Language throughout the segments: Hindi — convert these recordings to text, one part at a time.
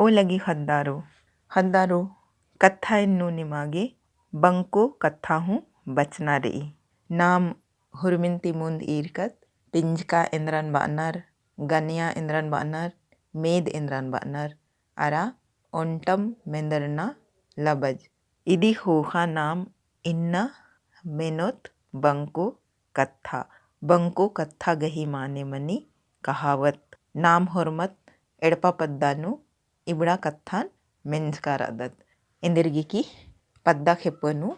ಓಲಗಿ ಹದ್ದಾರು ಹದ್ದಾರು ಕಥಾಯನ್ನು ನಿಮಗೆ ಬಂಕು ಕಥಾಹು ಬಚನಾ ರई नाम हुरमिंती मुंद ईरकत पिंजका इंद्रन बानर गनिया इंद्रन बानर मेद इंद्रन बानर अरा ओंटम मेंदरना लबज इदी होखा नाम इन्ना मेनोत बंको कथा गही माने मनी कहावत नाम हुरमत एड़पा पद्दानु इबड़ा कथान मेंजकार अदत इंदिरगी की पद्दा खेपनु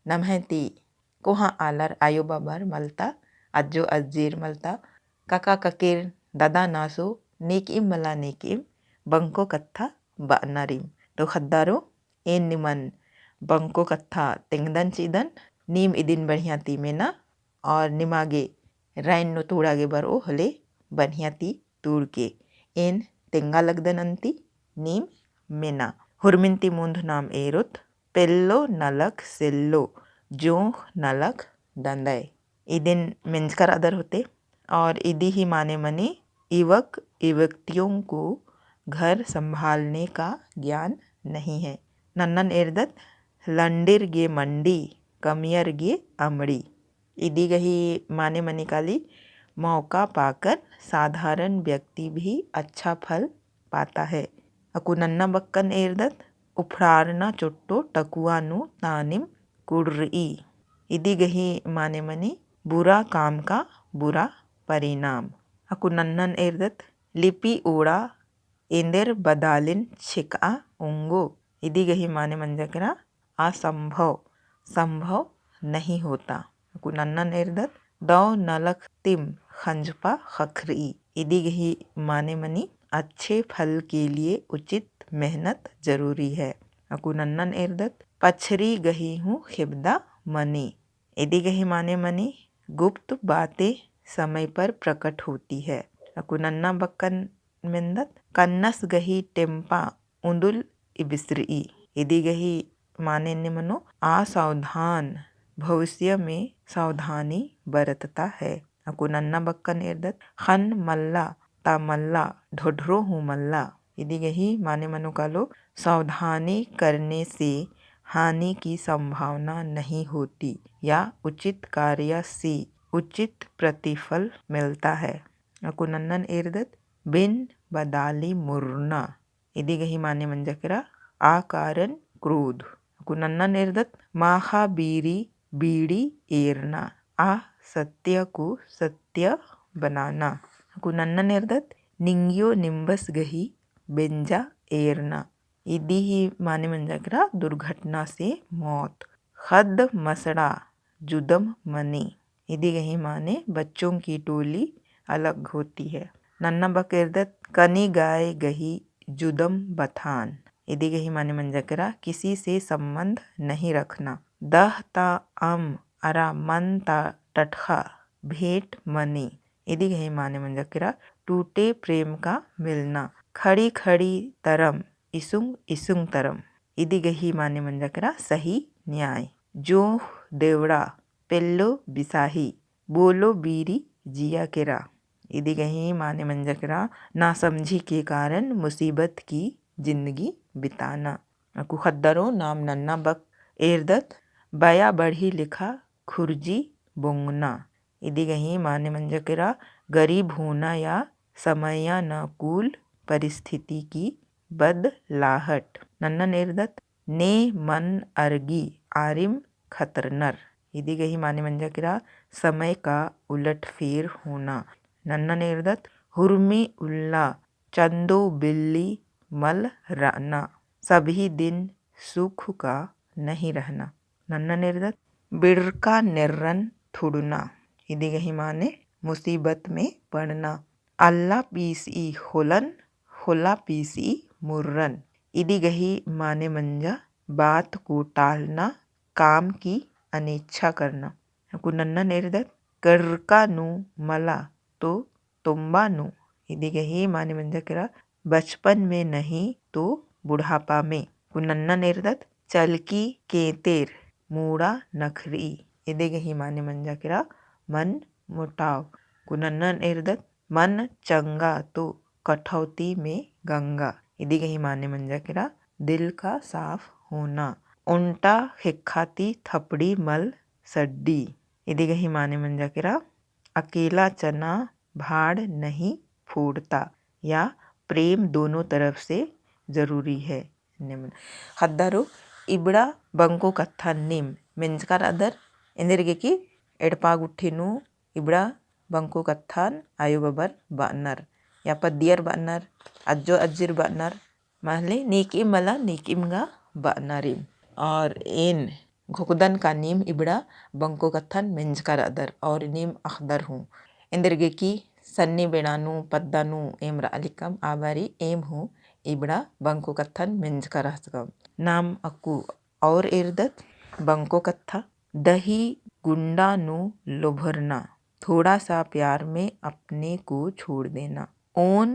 नमहती कोहा आलर आयो बाबार मलता अज्जो अज्जीर मलता काका ककीर दादा नासो नेक इम मला नेक इम बंको कथा बानारिम तो खद्दारो एन निमन बंको कथा तेंगदन चीदन नीम इदिन बढ़िया ती मेना और निमागे राइन नो तोड़ागे बर ओ हले बढ़िया ती तूड़ के एन तेंगा लगदन अंती नीम मेना हुरमिंती मुंद नाम एरुत पेल्लो नलक सेल्लो जोंख नलक दंदय इदिन मेंजकर अदर होते और इदी ही माने मनी युवतियों को घर संभालने का ज्ञान नहीं है नन्नन एर्दत लंडिर गे मंडी कमियर गे अमड़ी इदी गही माने मनी काली मौका पाकर साधारण व्यक्ति भी अच्छा फल पाता है अकु नन्ना बक्कन एर्दत उफड़ारना चुट्टो टकुआनु तानिम कुड़ई इदी गही माने मनी बुरा काम का बुरा परिणाम अकु नन्नन एर्दत लिपि ओड़ा इंदेर बदालिन छिका उंगो इदी गही माने मंजकरा असंभव संभव नहीं होता अकु नन्नन एर्दत दौ नलक तिम खंजपा खखरी इदी गही माने मनी अच्छे फल के लिए उचित मेहनत जरूरी है अकु नन्नन एर्दत पछरी गही हूँ खिबदा मनी इदी गही माने मनी गुप्त बातें समय पर प्रकट होती है अकु नन्ना बक्कन मिंदत कन्नस गही टेम्पा उंदुल इबिस्री इदी गही माने निमनो असावधान भविष्य में सावधानी बरतता है अकु नन्ना बक्कन एर्दत खन मल्ला ता मल्ला ढोढरो हूँ मल्ला इदी गही माने मनो कालो सावधानी करने से हानि की संभावना नहीं होती या उचित कार्य से उचित प्रतिफल मिलता है अकु नन्नन एर्दत बिन बदाली मुरना इदी गही माने मंजकरा आकारण क्रोध अकु नन्नन एर्दत माखा बीरी बीड़ी एरना आ सत्य को सत्य बनाना अकु नन्नन एर्दत निंगियो निम्बस गही बेंजा एरना इदी ही माने मंजकरा दुर्घटना से मौत खद मसड़ा जुदम मनी इदी गही माने बच्चों की टोली अलग होती है नन्ना बकेरदत कनी गाय गही जुदम बथान इदी गही माने मंजकरा किसी से संबंध नहीं रखना दह ता अम अरा मन ता टटखा भेंट मनी इदी गही माने मंजकरा टूटे प्रेम का मिलना खड़ी खड़ी तरम इसुंग इसुंग तरम इदी गही माने मंजकरा सही न्याय जो देवड़ा पेल्लो बिसाही बोलो बीरी जिया केरा इदी गही माने मंजकरा नासमझी के कारण मुसीबत की जिंदगी बिताना अकु खद्दरो नाम नन्ना बक एर्दत बया बढ़ी लिखा खुर्जी बोंगना इदी गही माने मंजकरा गरीब होना या समयानुकूल परिस्थिति की बदलाहट नन्नन एर्दत ने मन अर्गी आरिम खतरनर इदी गही माने मंजकरा समय का उलटफेर होना नन्नन एर्दत हुर्मी उल्ला चंदो बिल्ली मल राना सभी दिन सुख का नहीं रहना नन्नन एर्दत बिड़का निर्रन थुड़ना इदी गही माने मुसीबत में पड़ना अल्लाह पीसी होलन होला पीसी मुर्रन इदी गही माने मंजा बात को टालना काम की अनिच्छा करना अकु नन्नन एर्दत कर्का नु मला तो तुम्बा नु इदी गही माने मंजकरा बचपन में नहीं तो बुढ़ापा में कुनन्नन एर्दत चलकी केतेर मूड़ा नखरी इदी गही माने मंजकरा मन मुटाव कुनन्नन एर्दत मन चंगा तो कठौती में गंगा इदी गही माने मंजा किरा दिल का साफ होना। उल्टा हिखाती थपड़ी मल सड्डी, इदी गही माने मंजा किरा अकेला चना भाड़ नहीं फोड़ता, या प्रेम दोनों तरफ से जरूरी है। हद्दारो इबड़ा बंको कथा निम ಮೆಂಜ್ಕರ ಅದರ್ ಎಂದೆರಿಗೆಕಿ ಎಡಪಾಗುಟ್ಟಿನು ಇಬ್ಡ ಬಂಕು ಕಥಾನ್ ಆಯುಬಬರ್ ಬಾನರ್ या पदियर बानर अज्जो अज्जिर बानर महले नीकिम मला नीकिमगा बानरिम। और इन घुकदन का नीम इबड़ा बंको कथन मेंजकर अदर और नीम अखदर हूँ इंदरगे की सन्नी बेड़ानु पद्दानु एम रालिकम आबारी एम हूँ इबड़ा बंको कथन मेंजकर हसगम नाम अक्कू और इर्दत बंको कत्था दही गुंडानु लोभरना, थोड़ा सा प्यार में अपने को छोड़ देना। ओन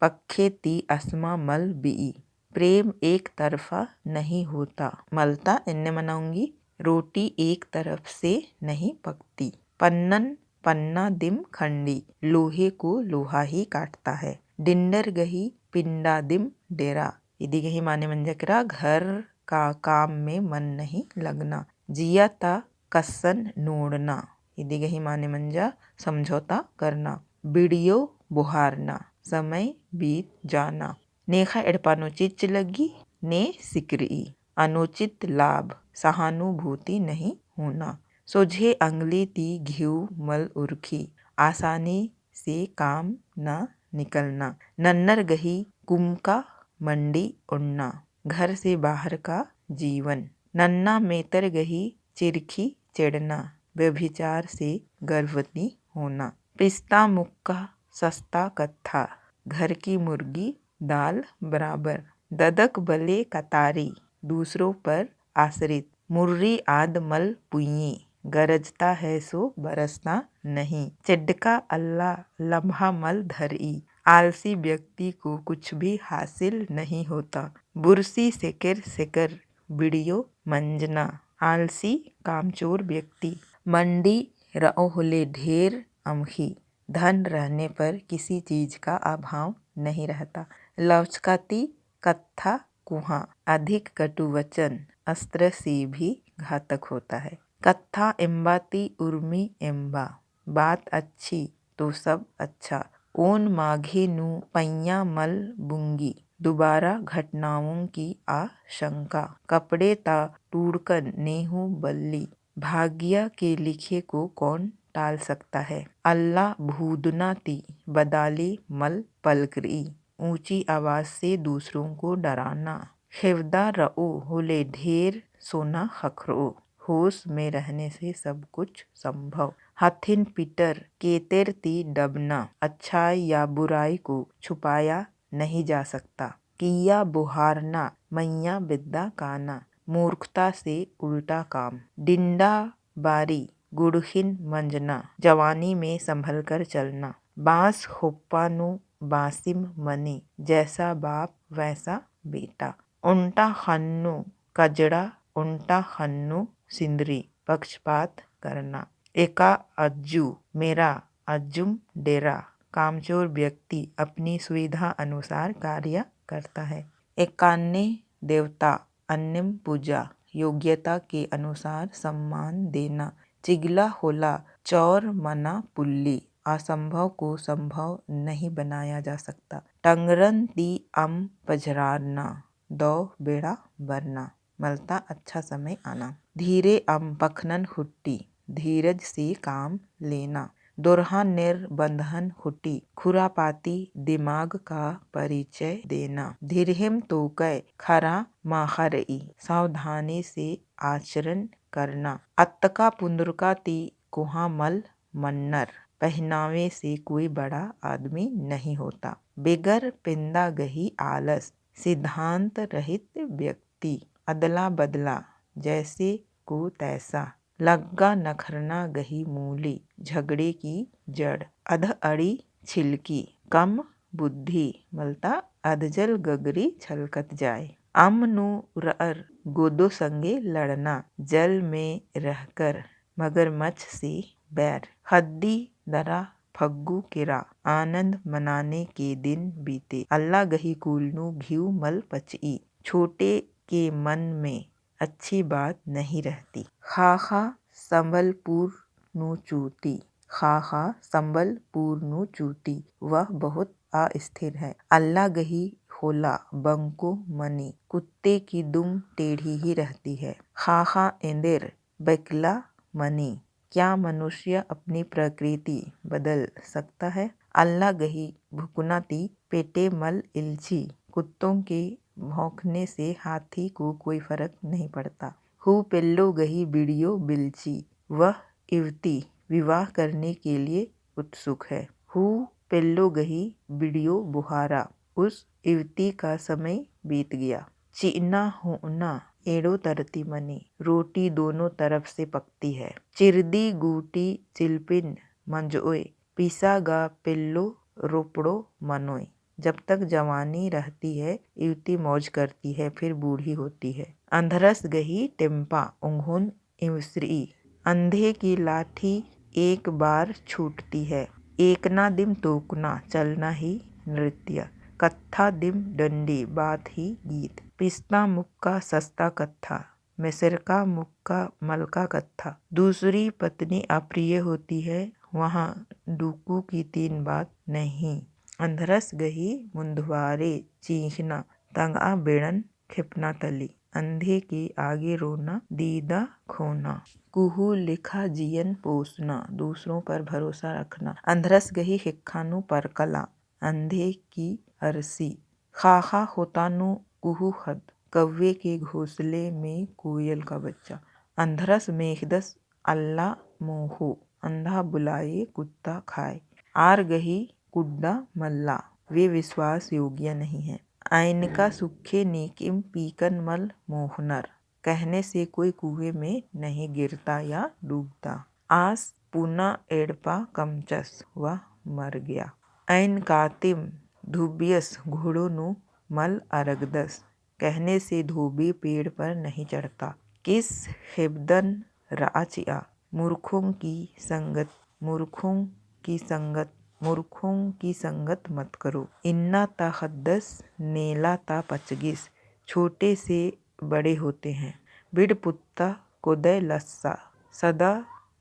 पक्खे ती अस्मा मल बिई, प्रेम एक तरफा नहीं होता। मलता इन्ने मनाऊंगी रोटी एक तरफ से नहीं पकती। पन्नन पन्ना दिम खंडी, लोहे को लोहा ही काटता है। डिंडर गही पिंडा दिम डेरा, यदि गही माने मंजकरा घर का काम में मन नहीं लगना। जिया ता कसन नोड़ना, यदि गही माने मंजा समझौता करना। बिड़ियो बुहारना, समय बीत जाना। नेखा एडपानोचित लगी ने सिकरी, अनुचित लाभ सहानुभूति नहीं होना। सोझे अंगली ती घिउ मल उर्खी, आसानी से काम न निकलना। नन्नर गही कुमका मंडी उड़ना, घर से बाहर का जीवन। नन्ना मेतर गही चिरखी चढ़ना, व्यभिचार से गर्भवती होना। पिस्ता मुक्का सस्ता कत्था, घर की मुर्गी दाल बराबर। ददक बले कतारी, दूसरों पर आश्रित। मुर्री आद मल पुई, गरजता है सो बरसता नहीं। चिड्डका अल्लाह लम्हा मल धरी, आलसी व्यक्ति को कुछ भी हासिल नहीं होता। बुरसी सेकर सेकर बिड़ियो मंजना, आलसी कामचोर व्यक्ति। मंडी रओ होले ढेर अमखी, धन रहने पर किसी चीज का अभाव नहीं रहता। लवचकाती कत्था कुहा, अधिक कटु वचन अस्त्र से भी घातक होता है। कत्था एम्बाती उर्मी एम्बा, बात अच्छी तो सब अच्छा। ओन माघे नु पैया मल बुंगी, दोबारा घटनाओं की आशंका। कपड़े ता टूड़कन नेहू बल्ली, भाग्य के लिखे को कौन टाल सकता है। अल्लाह भूदना ती बदाली मल पलकरी, ऊंची आवाज से दूसरों को डराना। खिवदा रओ होले ढेर सोना खखरो, होश में रहने से सब कुछ संभव। हथिन पीटर केतेर ती डबना, अच्छाई या बुराई को छुपाया नहीं जा सकता। किया बुहारना मैया बिद्दा काना, मूर्खता से उल्टा काम। डिंडा बारी गुड़हिन मंजना, जवानी में संभल कर चलना। बांस होप्पानु बासिम मनी, जैसा बाप वैसा बेटा। उल्टा खन्नु कजड़ा उल्टा खन्नु सिंदरी, पक्षपात करना। एका अज्जू मेरा अज्जुम डेरा, कामचोर व्यक्ति अपनी सुविधा अनुसार कार्य करता है। एकान्ने देवता अन्यम पूजा, योग्यता के अनुसार सम्मान देना। चिगला होला चौर मना पुल्ली, असंभव को संभव नहीं बनाया जा सकता। टंगरन दी अम पझराना, दो बेड़ा बरना, मलता अच्छा समय आना। धीरे अम पखनन हुट्टी, धीरज से काम लेना। दोरहा निर्बंधन हुटी, खुरापाती दिमाग का परिचय देना। धीरहिम तोकय खरा माखरई, सावधानी से आचरण करना। अत्तका पुंदुरका ती कुहा मल मन्नर, पहनावे से कोई बड़ा आदमी नहीं होता। बेगर पिंदा गही आलस, सिद्धांत रहित व्यक्ति। अदला बदला जैसे को तैसा, लग्गा नखरना गही मूली, झगड़े की जड़। अध अड़ी छिलकी, कम बुद्धि, मलता अधजल गगरी छलकत जाए। अमनु रअर गोदो संगे लड़ना, जल में रहकर मगरमच्छ से बैर। हद्दी दरा फग्गू केरा आनंद मनाने के दिन बीते। अल्लाह गही कुलनू घिउ मल पचई। छोटे के मन में अच्छी बात नहीं रहती। खाखा संबलपुर नु चूती। खाखा संबलपुर नु चूती। वह बहुत अस्थिर है। अल्लाह गही होला बंको मनी। कुत्ते की दुम टेढ़ी ही रहती है। खाखा एंदेर बैकला मनी। क्या मनुष्य अपनी प्रकृति बदल सकता है? अल्लाह गही भुकुनाती पेटे मल इल्ची। कुत्तों के भौंकने से हाथी को कोई फर्क नहीं पड़ता। हु पेल्लो गही बीडियो बिल्ची। वह युवती विवाह करने के लिए उत्सुक है। हु पेल्लो गही बीडियो बुहारा। उस युवती का समय बीत गया। चीना होना एड़ो तरती मनी। रोटी दोनों तरफ से पकती है। चिरदी गूटी चिल्पिन मंजोए। पिसा गा पेल्लो रोपड़ो मनोय। जब तक जवानी रहती है युवती मौज करती है, फिर बूढ़ी होती है। अंधरस गही टेम्पा उंघोन इवश्री। अंधे की लाठी एक बार छूटती है। एकना दिम तोकना चलना ही नृत्य। कत्था दिम डंडी बात ही गीत। पिस्ता मुक्का सस्ता कत्था। मिसरका मुक्का मलका कत्था। दूसरी पत्नी अप्रिय होती है, वहाँ डूकू की तीन बात नहीं। अंधरस गही मुंदवारे चीखना तंगा बेड़न खिपना तली। अंधे के आगे रोना दीदा खोना। कुहू लिखा जियन पोसना दूसरों पर भरोसा रखना। अंधरस गही हिक्खानु परकला अंधे की अरसी। खाखा होतानु कुहू हद कौवे के घोंसले में कोयल का बच्चा। अंधरस मेघदस अल्लाह मोहो। अंधा बुलाए कुत्ता खाए। आर गही कुड्डा मल्ला। वे विश्वास योग्य नहीं है। आयनका सुखे नीकिम पीकन मल मोहनर। कहने से कोई कुएं में नहीं गिरता या डूबता। आस पुना एड़पा कमचस वह मर गया। ऐन कातिम धुबियस घोड़ों नु मल अरगदस। कहने से धोबी पेड़ पर नहीं चढ़ता। किस हिब्दन राचिया मूर्खों की संगत। मूर्खों की संगत मूर्खों की संगत मत करो। इन्ना ता हद्दस नेला ता पचगिस। छोटे से बड़े होते हैं। बिड पुत्ता कोदय लस्सा सदा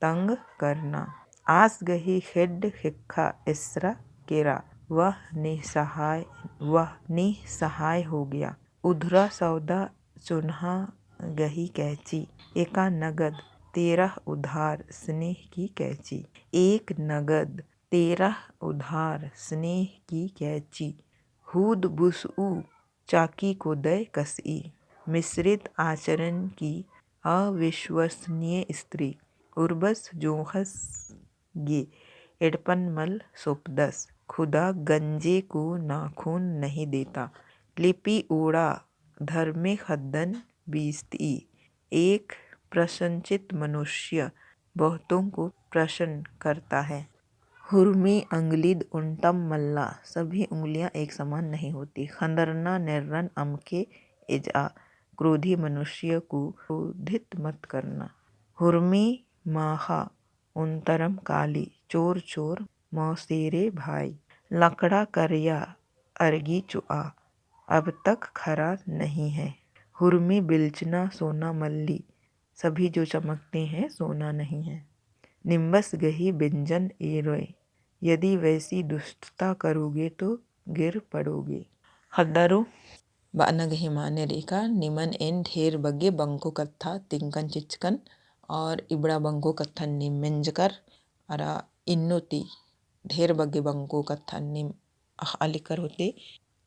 तंग करना। आस गही हेड हिक्खा इसरा केरा। वह निसहाय हो गया। उधरा सौदा चुन्हा गही कैची। एका नगद 13 उधार स्नेह की कैची। एक नगद 13 उधार स्नेह की कैची। हुद बुसऊ चाकी को दय कसई। मिश्रित आचरण की अविश्वसनीय स्त्री। उर्बस जोहस गे एडपन मल सोपदस। खुदा गंजे को नाखून नहीं देता। लिपि ओड़ा धर्मे खद्दन बीसती। एक प्रसन्नचित मनुष्य बहुतों को प्रसन्न करता है। हुर्मी अंगलिद उल्टम मल्ला। सभी उंगलियां एक समान नहीं होती। खंदरना निर्रन अमके इजा। क्रोधी मनुष्य को क्रोधित मत करना। हुर्मी माहा उन्तरम काली। चोर चोर मौसेरे भाई। लकड़ा करिया अर्गी चुआ। अब तक खरा नहीं है। हुर्मी बिलचना सोना मल्ली। सभी जो चमकते हैं सोना नहीं है। निम्बस गही बिंजन एरोय। यदि वैसी दुष्टता करोगे तो गिर पड़ोगे। खद्दरो बानगही माने रेखा निमन एन ढेर बगे बंको कत्था तिंकन चिचकन और इबड़ा बंको कत्था निमेंजकर अरा इन्नोती ढेर बगे बंको कत्था निम अलिकर होते।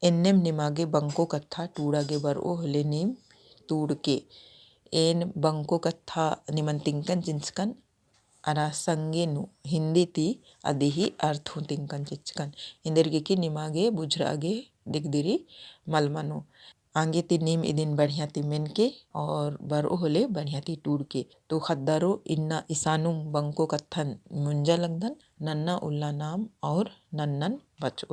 एन्नेम निमागे बंको कत्था टूड़ागे बर ओ हले नीम तूड़ के एन बंको कत्था निमन तिंकन चिंचकन अरा संगेनु हिंदी ती अदिही अर्थों तिंकन चिचकन। इंदरगे की निमागे बुझरागे दिगदिरी मलमनो। आगे ती नीम इदिन बढ़िया ती मेन के और बर ओ होले बढ़िया ती टूड़ के। तो खद्दारो इन्ना इसानु बंको कत्थन मुंजा लगदन नन्ना उल्ला नाम और नन्नन बचो।